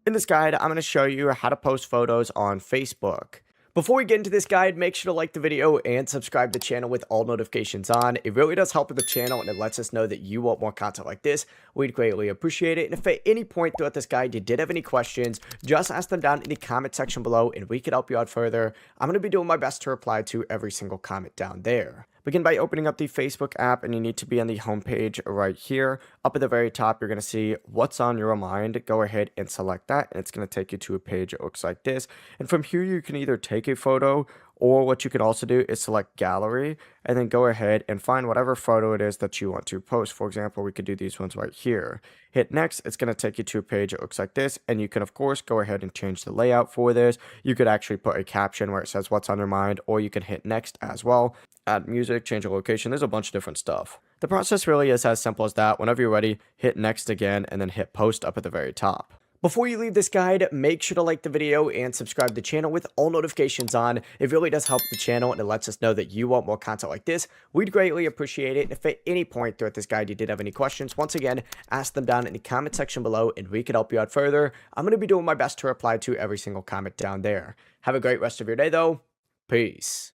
In this guide, I'm going to show you how to post photos on Facebook. Before we get into this guide, make sure to like the video and subscribe to the channel with all notifications on. It really does help with the channel and it lets us know that you want more content like this. We'd greatly appreciate it. And if at any point throughout this guide you did have any questions, just ask them down in the comment section below and we can help you out further. I'm going to be doing my best to reply to every single comment down there. Begin by opening up the Facebook app and you need to be on the home page right here. Up at the very top, you're going to see what's on your mind. Go ahead and select that and it's going to take you to a page that looks like this. And from here, you can either take a photo or what you can also do is select gallery and then go ahead and find whatever photo it is that you want to post. For example, we could do these ones right here. Hit next, it's going to take you to a page that looks like this. And you can, of course, go ahead and change the layout for this. You could actually put a caption where it says what's on your mind, or you can hit next as well. Add music, change a location. There's a bunch of different stuff. The process really is as simple as that. Whenever you're ready, hit next again and then hit post up at the very top. Before you leave this guide, make sure to like the video and subscribe to the channel with all notifications on. It really does help the channel and it lets us know that you want more content like this. We'd greatly appreciate it. And if at any point throughout this guide you did have any questions, once again, ask them down in the comment section below and we can help you out further. I'm going to be doing my best to reply to every single comment down there. Have a great rest of your day though. Peace.